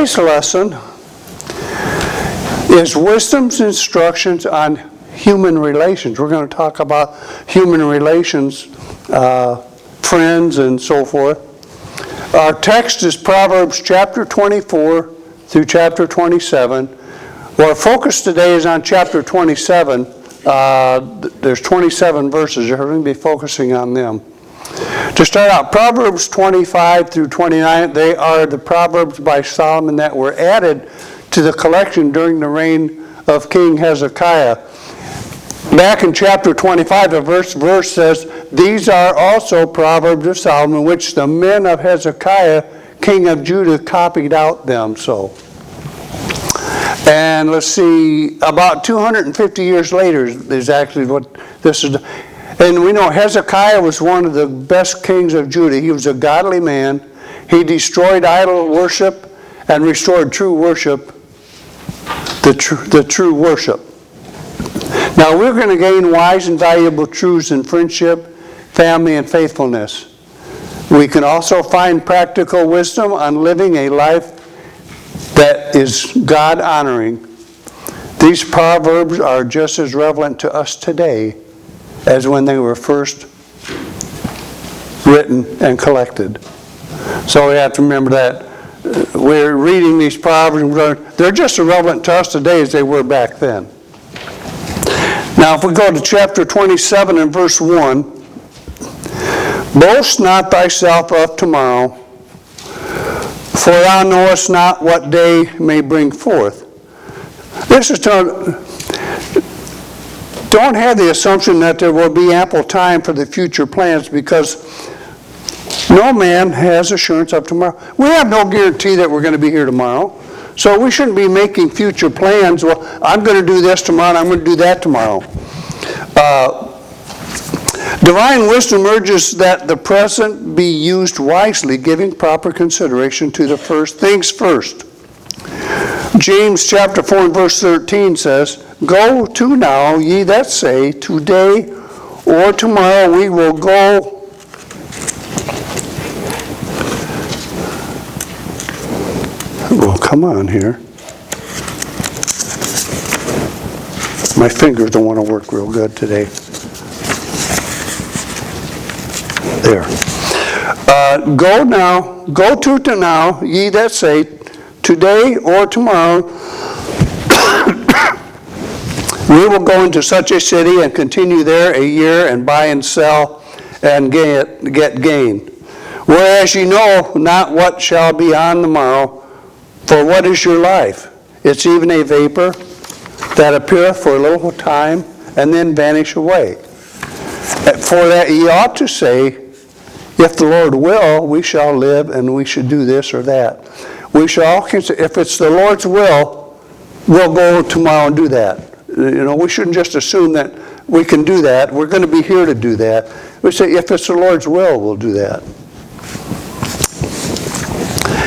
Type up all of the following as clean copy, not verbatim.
Today's lesson is wisdom's instructions on human relations. We're going to talk about human relations, friends, and so forth. Our text is Proverbs chapter 24 through chapter 27. Well, our focus today is on chapter 27. There's 27 verses. You're going to be focusing on them. To start out, Proverbs 25 through 29, they are the Proverbs by Solomon that were added to the collection during the reign of King Hezekiah. Back in chapter 25, the verse says, "These are also Proverbs of Solomon, which the men of Hezekiah, king of Judah, copied out them." So, and let's see, about 250 years later is actually what this is. And we know Hezekiah was one of the best kings of Judah. He was a godly man. He destroyed idol worship and restored true worship, the true worship. Now we're going to gain wise and valuable truths in friendship, family, and faithfulness. We can also find practical wisdom on living a life that is God-honoring. These proverbs are just as relevant to us today as when they were first written and collected. So we have to remember that we're reading these proverbs. They're just as relevant to us today as they were back then. Now if we go to chapter 27 and verse 1, "Boast not thyself of tomorrow, for thou knowest not what day may bring forth." This is don't have the assumption that there will be ample time for the future plans, because no man has assurance of tomorrow. We have no guarantee that we're going to be here tomorrow. So we shouldn't be making future plans. Well, I'm going to do this tomorrow and I'm going to do that tomorrow. Divine wisdom urges that the present be used wisely, giving proper consideration to the first things first. James chapter 4 and verse 13 says, "Go to now, ye that say, today or tomorrow we will go." Well, come on here. My fingers don't want to work real good today. There. Go to now, ye that say, today or tomorrow we will go into such a city and continue there a year and buy and sell and get gain. Whereas ye know not what shall be on the morrow, for what is your life? It's even a vapor that appeareth for a little time and then vanish away. For that ye ought to say, if the Lord will, we shall live and we should do this or that. We shall all consider, if it's the Lord's will, we'll go tomorrow and do that. You know, we shouldn't just assume that we can do that. We're going to be here to do that. We say, if it's the Lord's will, we'll do that.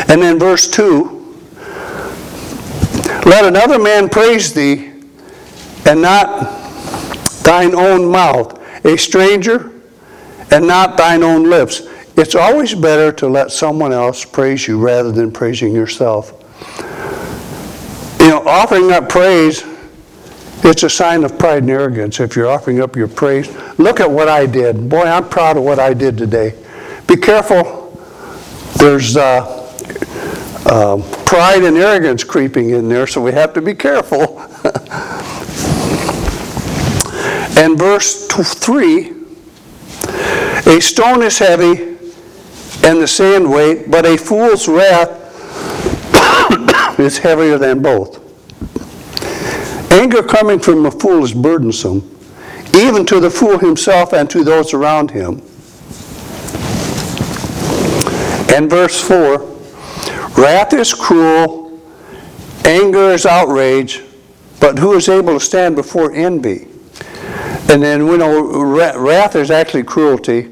And then verse 2, "Let another man praise thee, and not thine own mouth, a stranger, and not thine own lips." It's always better to let someone else praise you rather than praising yourself. You know, offering up praise, it's a sign of pride and arrogance if you're offering up your praise. Look at what I did. Boy, I'm proud of what I did today. Be careful. There's pride and arrogance creeping in there, so we have to be careful. And verse 3, "A stone is heavy and the sand weight, but a fool's wrath is heavier than both. Anger coming from a fool is burdensome, even to the fool himself and to those around him." And verse 4, "Wrath is cruel, anger is outrage, but who is able to stand before envy?" And then we know wrath is actually cruelty.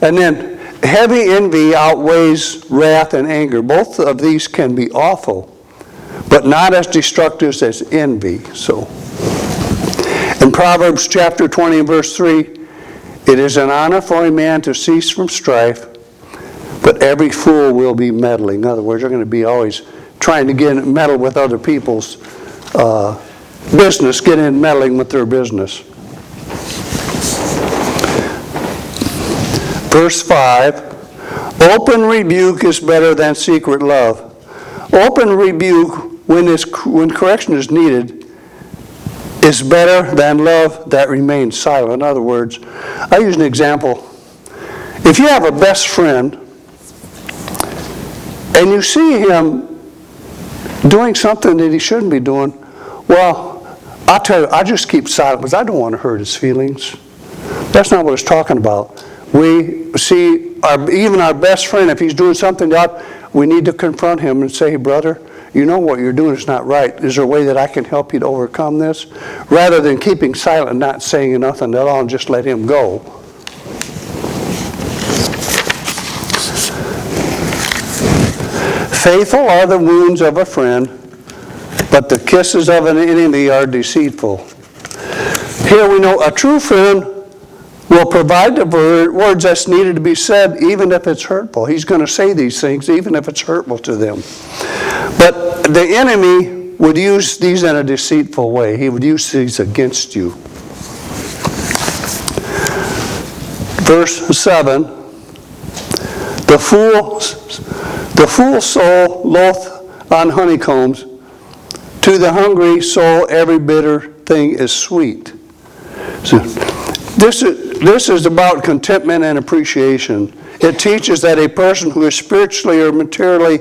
And then heavy envy outweighs wrath and anger. Both of these can be awful, but not as destructive as envy. So, in Proverbs chapter 20 and verse 3, "It is an honor for a man to cease from strife, but every fool will be meddling." In other words, they're going to be always trying to meddle with other people's business, get in meddling with their business. Verse 5, open rebuke is better than secret love. Open rebuke, when correction is needed, is better than love that remains silent. In other words, I use an example. If you have a best friend and you see him doing something that he shouldn't be doing, well, I'll tell you, I just keep silent because I don't want to hurt his feelings. That's not what it's talking about. We see even our best friend, if he's doing something odd, we need to confront him and say, hey, brother, you know what you're doing is not right. Is there a way that I can help you to overcome this? Rather than keeping silent and not saying nothing at all and just let him go. Faithful are the wounds of a friend, but the kisses of an enemy are deceitful. Here we know a true friend will provide the words that's needed to be said, even if it's hurtful. He's going to say these things, even if it's hurtful to them. But the enemy would use these in a deceitful way. He would use these against you. Verse 7, the fool soul loath on honeycombs. To the hungry soul, every bitter thing is sweet. So, this is about contentment and appreciation. It teaches that a person who is spiritually or materially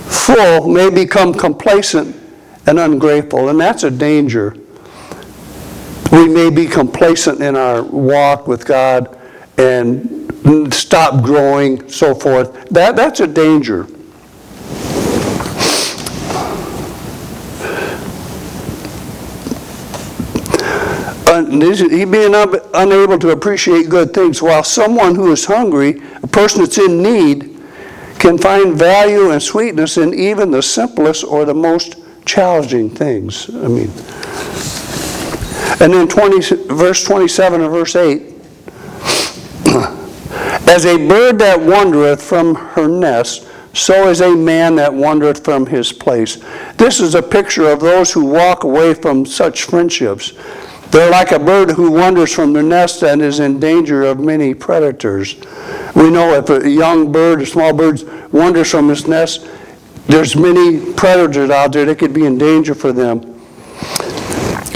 full may become complacent and ungrateful, and that's a danger. We may be complacent in our walk with God and stop growing, so forth. That's a danger. He being unable to appreciate good things, while someone who is hungry, a person that's in need, can find value and sweetness in even the simplest or the most challenging things. And then verse 27 and verse 8. As a bird that wandereth from her nest, so is a man that wandereth from his place. This is a picture of those who walk away from such friendships. They're like a bird who wanders from their nest and is in danger of many predators. We know if a young bird, a small bird, wanders from his nest, there's many predators out there that could be in danger for them.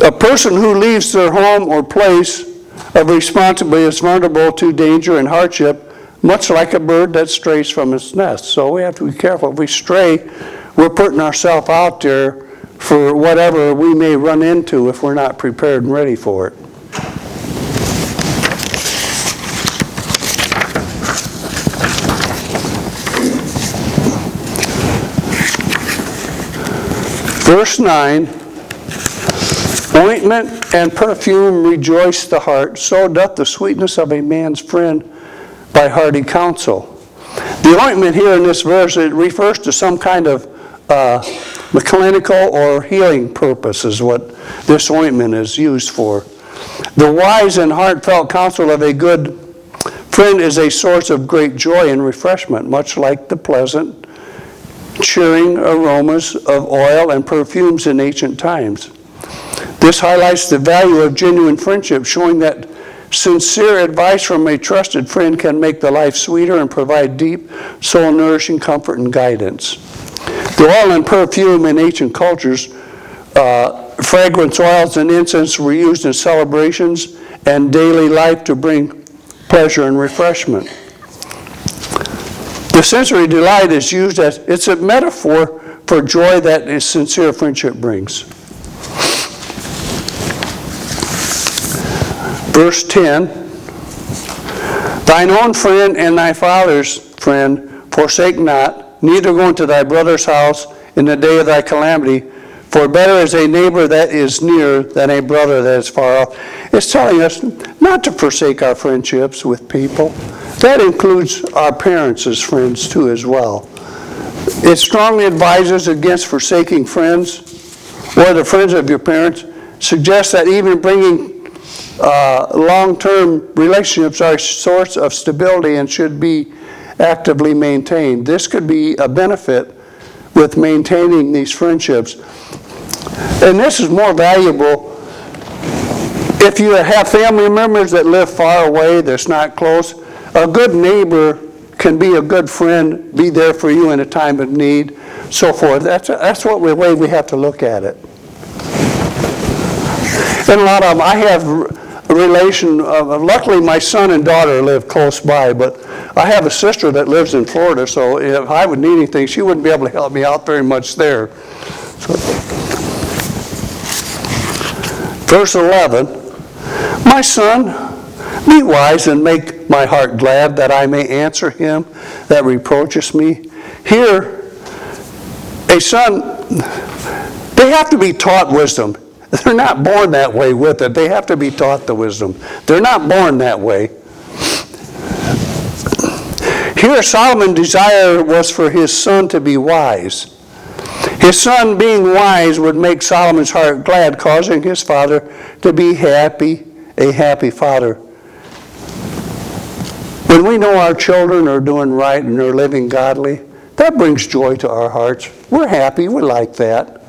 A person who leaves their home or place of responsibility is vulnerable to danger and hardship, much like a bird that strays from its nest. So we have to be careful. If we stray, we're putting ourselves out there for whatever we may run into if we're not prepared and ready for it. Verse 9, ointment and perfume rejoice the heart, so doth the sweetness of a man's friend by hearty counsel. The ointment here in this verse, it refers to some kind of mechanical or healing purpose is what this ointment is used for. The wise and heartfelt counsel of a good friend is a source of great joy and refreshment, much like the pleasant, cheering aromas of oil and perfumes in ancient times. This highlights the value of genuine friendship, showing that sincere advice from a trusted friend can make the life sweeter and provide deep, soul-nourishing comfort and guidance. The oil and perfume in ancient cultures, fragrance oils and incense were used in celebrations and daily life to bring pleasure and refreshment. The sensory delight is used as, it's a metaphor for joy that a sincere friendship brings. Verse 10, thine own friend and thy father's friend forsake not, neither go into thy brother's house in the day of thy calamity, for better is a neighbor that is near than a brother that is far off. It's telling us not to forsake our friendships with people. That includes our parents as friends too as well. It strongly advises against forsaking friends or the friends of your parents. Suggests that even bringing long-term relationships are a source of stability and should be actively maintained. This could be a benefit with maintaining these friendships. And this is more valuable if you have family members that live far away, that's not close. A good neighbor can be a good friend, be there for you in a time of need, so forth. That's the way we have to look at it. And a lot of them, I have a relation, luckily my son and daughter live close by, but I have a sister that lives in Florida, so if I would need anything, she wouldn't be able to help me out very much there. So, verse 11, my son, be wise and make my heart glad, that I may answer him that reproacheth me. Here, a son, they have to be taught wisdom. They're not born that way with it. They have to be taught the wisdom. They're not born that way. Here, Solomon's desire was for his son to be wise. His son being wise would make Solomon's heart glad, causing his father to be happy, a happy father. When we know our children are doing right and they're living godly, that brings joy to our hearts. We're happy. We like that.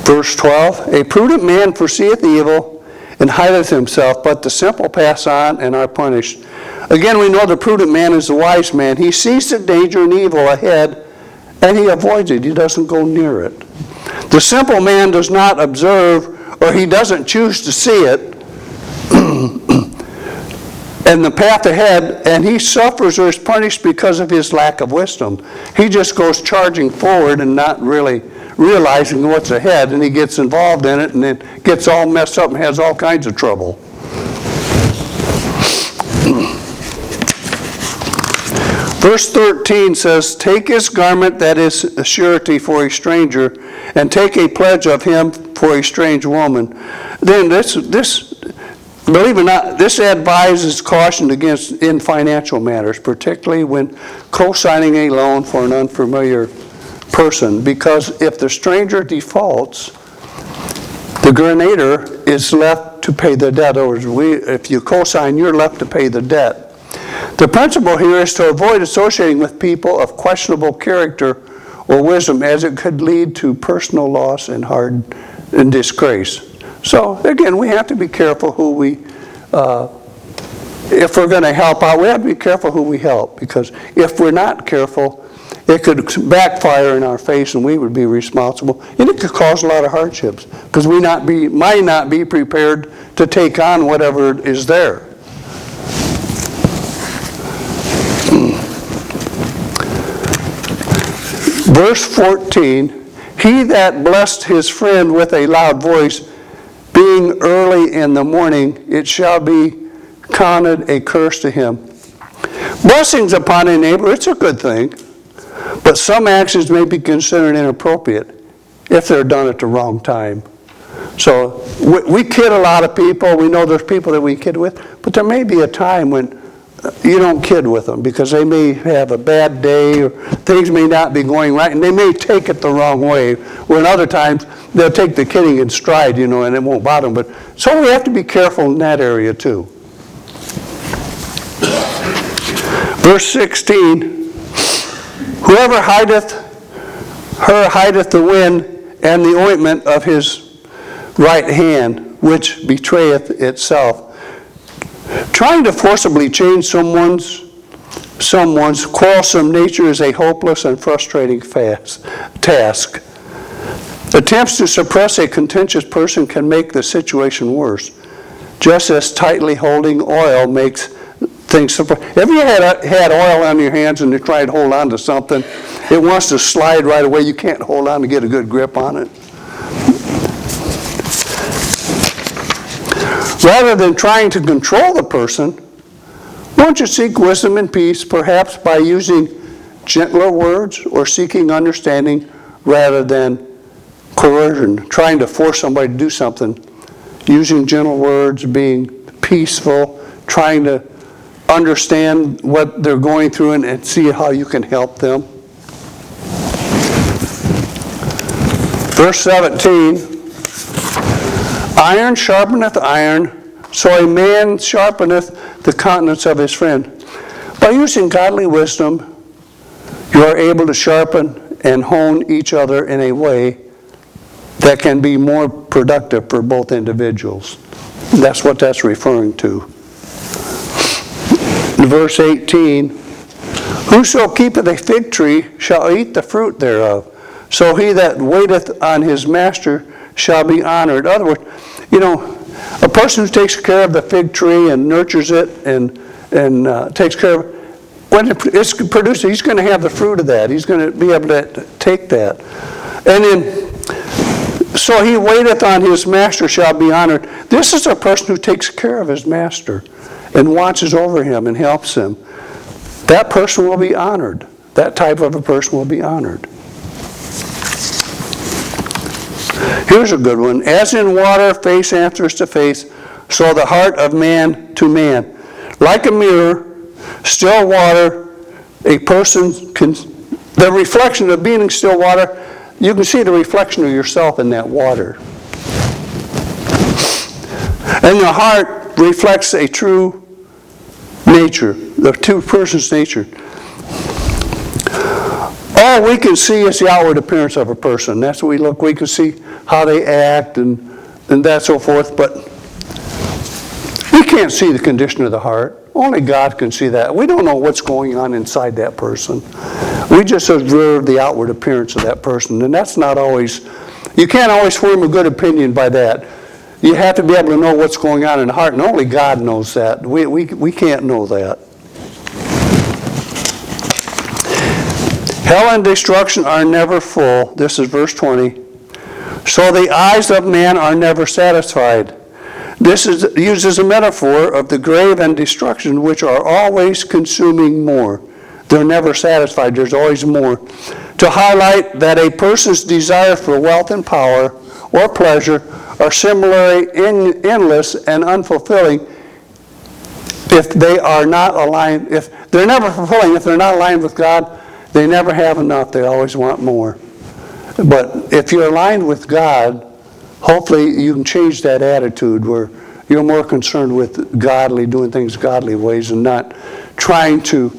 Verse 12, a prudent man foreseeth evil and hideth himself, but the simple pass on and are punished. Again, we know the prudent man is the wise man. He sees the danger and evil ahead, and he avoids it. He doesn't go near it. The simple man does not observe, or he doesn't choose to see it, and the path ahead, and he suffers or is punished because of his lack of wisdom. He just goes charging forward and not really realizing what's ahead, and he gets involved in it, and it gets all messed up and has all kinds of trouble. Verse 13 says, take his garment that is a surety for a stranger, and take a pledge of him for a strange woman. Then this believe it or not, this advises caution against in financial matters, particularly when co-signing a loan for an unfamiliar person, because if the stranger defaults, the grantor is left to pay the debt. Or if you co-sign, you're left to pay the debt. The principle here is to avoid associating with people of questionable character or wisdom, as it could lead to personal loss and and disgrace. So again, we have to be careful who we, if we're going to help out, we have to be careful who we help, because if we're not careful, it could backfire in our face and we would be responsible, and it could cause a lot of hardships because we might not be prepared to take on whatever is there. Verse 14, he that blessed his friend with a loud voice, being early in the morning, it shall be counted a curse to him. Blessings upon a neighbor, it's a good thing, but some actions may be considered inappropriate if they're done at the wrong time. So we kid a lot of people. We know there's people that we kid with, but there may be a time when you don't kid with them because they may have a bad day or things may not be going right, and they may take it the wrong way, where in other times they'll take the kidding in stride, and it won't bother them. But so we have to be careful in that area too. Verse 16, whoever hideth her hideth the wind and the ointment of his right hand, which betrayeth itself. Trying to forcibly change someone's quarrelsome nature is a hopeless and frustrating task. Attempts to suppress a contentious person can make the situation worse, just as tightly holding oil makes things. Have you had oil on your hands and you try to hold on to something? It wants to slide right away. You can't hold on to get a good grip on it. Rather than trying to control the person, won't you seek wisdom and peace, perhaps by using gentler words or seeking understanding rather than coercion, trying to force somebody to do something, using gentle words, being peaceful, trying to understand what they're going through and see how you can help them. Verse 17, iron sharpeneth iron, so a man sharpeneth the countenance of his friend. By using godly wisdom, you are able to sharpen and hone each other in a way that can be more productive for both individuals. That's what that's referring to. In verse 18, whoso keepeth a fig tree shall eat the fruit thereof. So he that waiteth on his master shall be honored. In other words, a person who takes care of the fig tree and nurtures it and takes care of it, when it's produced, he's going to have the fruit of that. He's going to be able to take that. And then, so he waiteth on his master shall be honored. This is a person who takes care of his master and watches over him and helps him. That person will be honored. That type of a person will be honored. Here's a good one. As in water, face answers to face, so the heart of man to man. Like a mirror, still water, a person can, the reflection of being in still water, you can see the reflection of yourself in that water. And the heart reflects a true nature, the two person's nature. All we can see is the outward appearance of a person. That's what we look. We can see how they act and that so forth, but we can't see the condition of the heart. Only God can see that. We don't know what's going on inside that person. We just observe the outward appearance of that person, and that's not always, you can't always form a good opinion by that. You have to be able to know what's going on in the heart, and only God knows that. We can't know that. Hell and destruction are never full. This is verse 20. So the eyes of man are never satisfied. This uses a metaphor of the grave and destruction, which are always consuming more. They're never satisfied. There's always more. To highlight that a person's desire for wealth and power or pleasure are similarly endless and unfulfilling if they are not aligned. If they're never fulfilling, if they're not aligned with God, they never have enough. They always want more. But if you're aligned with God, hopefully you can change that attitude where you're more concerned with doing things godly ways and not trying to,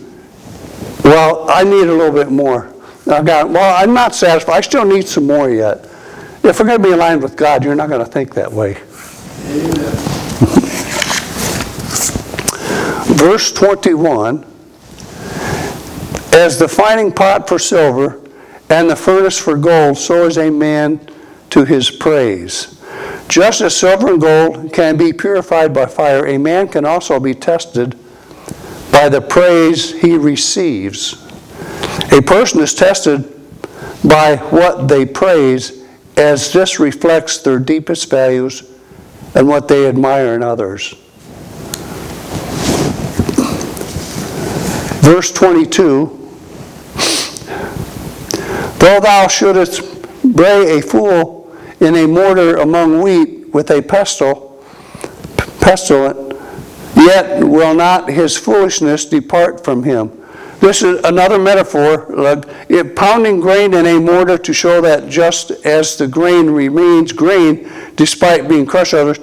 well, I need a little bit more. I'm not satisfied. I still need some more yet. If we're going to be aligned with God, you're not going to think that way. Amen. Verse 21, as the fining pot for silver and the furnace for gold, so is a man to his praise. Just as silver and gold can be purified by fire, a man can also be tested by the praise he receives. A person is tested by what they praise, as this reflects their deepest values and what they admire in others. Verse 22, though thou shouldest bray a fool in a mortar among wheat with a pestilent, yet will not his foolishness depart from him. This is another metaphor, like pounding grain in a mortar to show that just as the grain remains grain despite being crushed others,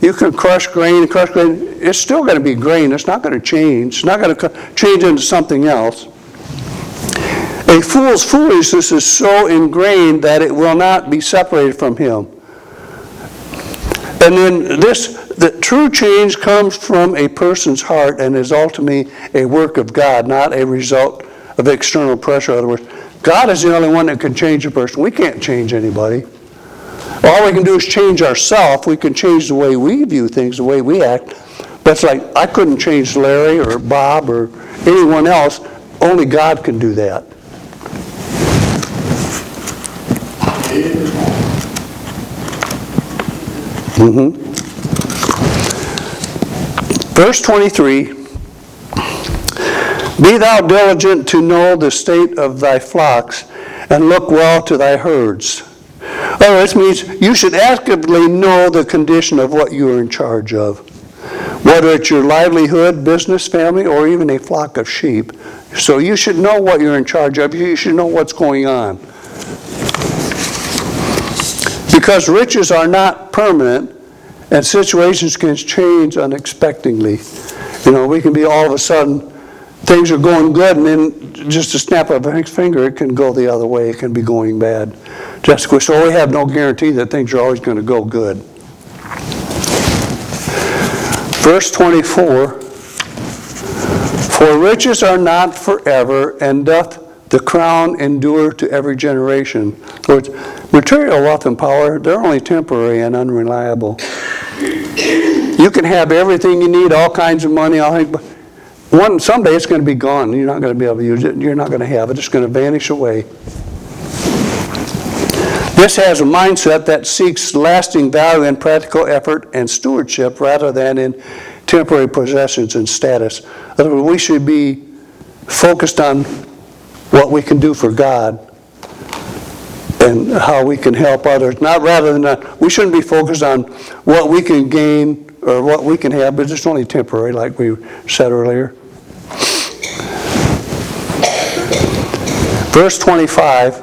you can crush grain, it's still going to be grain. It's not going to change. It's not going to change into something else. A fool's foolishness is so ingrained that it will not be separated from him. And then the true change comes from a person's heart and is ultimately a work of God, not a result of external pressure. In other words, God is the only one that can change a person. We can't change anybody. All we can do is change ourselves. We can change the way we view things, the way we act. But it's like, I couldn't change Larry or Bob or anyone else. Only God can do that. Verse 23, be thou diligent to know the state of thy flocks, and look well to thy herds. This means you should actively know the condition of what you are in charge of, whether it's your livelihood, business, family, or even a flock of sheep. So you should know what you're in charge of. You should know what's going on. Because riches are not permanent, and situations can change unexpectedly. We can be all of a sudden, things are going good, and then just a snap of a finger, it can go the other way. It can be going bad. So we have no guarantee that things are always going to go good. Verse 24, for riches are not forever, and doth the crown endure to every generation. In other words, material wealth and power, they're only temporary and unreliable. You can have everything you need, all kinds of money, but someday it's going to be gone. You're not going to be able to use it. You're not going to have it. It's going to vanish away. This has a mindset that seeks lasting value in practical effort and stewardship rather than in temporary possessions and status. In other words, we should be focused on what we can do for God and how we can help others. Not rather than we shouldn't be focused on what we can gain or what we can have, but it's only temporary, like we said earlier. Verse 25,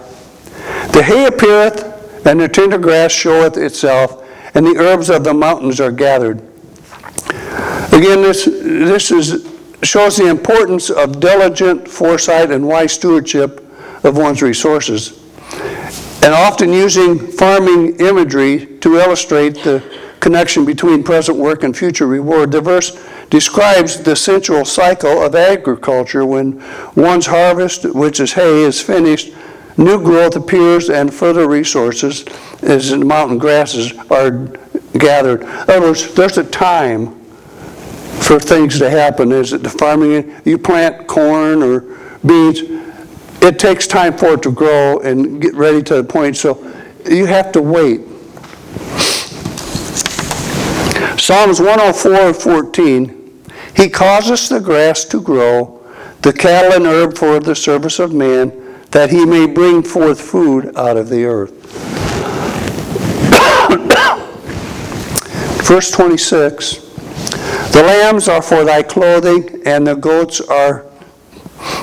the hay appeareth, and the tender grass showeth itself, and the herbs of the mountains are gathered. Again, this shows the importance of diligent foresight and wise stewardship of one's resources. And often using farming imagery to illustrate the connection between present work and future reward, the verse describes the sensual cycle of agriculture. When one's harvest, which is hay, is finished, new growth appears and further resources, as in mountain grasses, are gathered. In other words, there's a time for things to happen. Is it the farming? You plant corn or beans, it takes time for it to grow and get ready to the point, so you have to wait. Psalms 104:14, he causeth the grass to grow, the cattle and herb for the service of man, that he may bring forth food out of the earth. Verse 26, the lambs are for thy clothing, and the goats are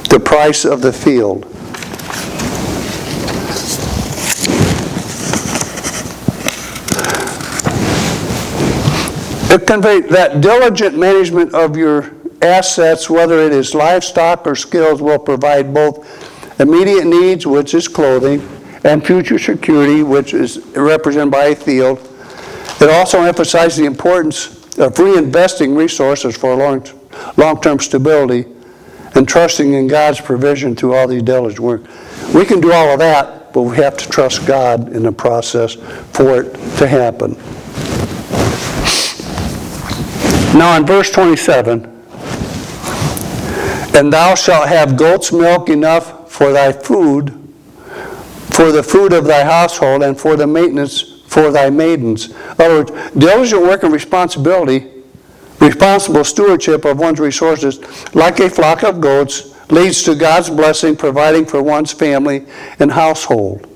the price of the field. It conveys that diligent management of your assets, whether it is livestock or skills, will provide both immediate needs, which is clothing, and future security, which is represented by a field. It also emphasizes the importance of reinvesting resources for long-term stability and trusting in God's provision through all these diligent work. We can do all of that, but we have to trust God in the process for it to happen. Now in verse 27, and thou shalt have goat's milk enough for thy food, for the food of thy household, and for the maintenance for thy maidens. In other words, diligent work and responsibility, responsible stewardship of one's resources, like a flock of goats, leads to God's blessing, providing for one's family and household.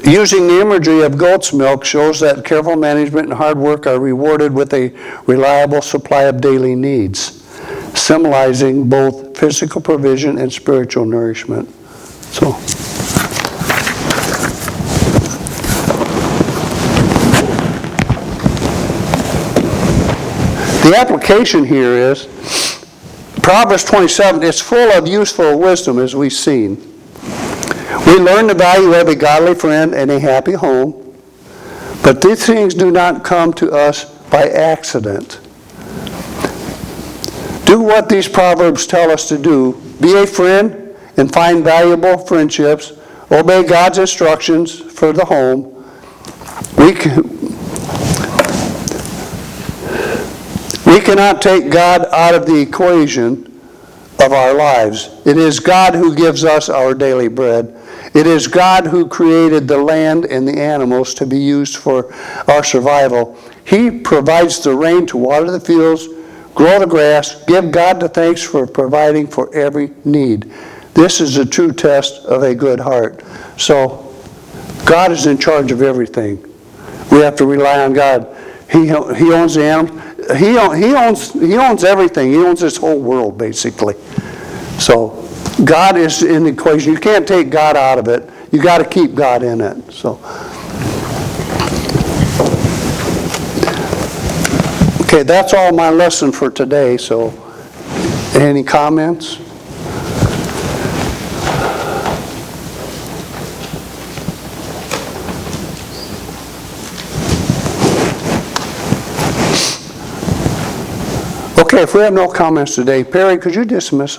Using the imagery of goat's milk shows that careful management and hard work are rewarded with a reliable supply of daily needs, symbolizing both physical provision and spiritual nourishment. So, the application here is Proverbs 27. It's full of useful wisdom, as we've seen. We learn the value of a godly friend and a happy home, but these things do not come to us by accident. Do what these Proverbs tell us to do. Be a friend and find valuable friendships. Obey God's instructions for the home. We cannot take God out of the equation of our lives. It is God who gives us our daily bread. It is God who created the land and the animals to be used for our survival. He provides the rain to water the fields, grow the grass. Give God the thanks for providing for every need. This is a true test of a good heart. So, God is in charge of everything. We have to rely on God. He owns the animals. He owns everything. He owns this whole world, basically. So, God is in the equation. You can't take God out of it. You got to keep God in it. So, okay, that's all my lesson for today. So, any comments? Okay, if we have no comments today, Perry, could you dismiss us?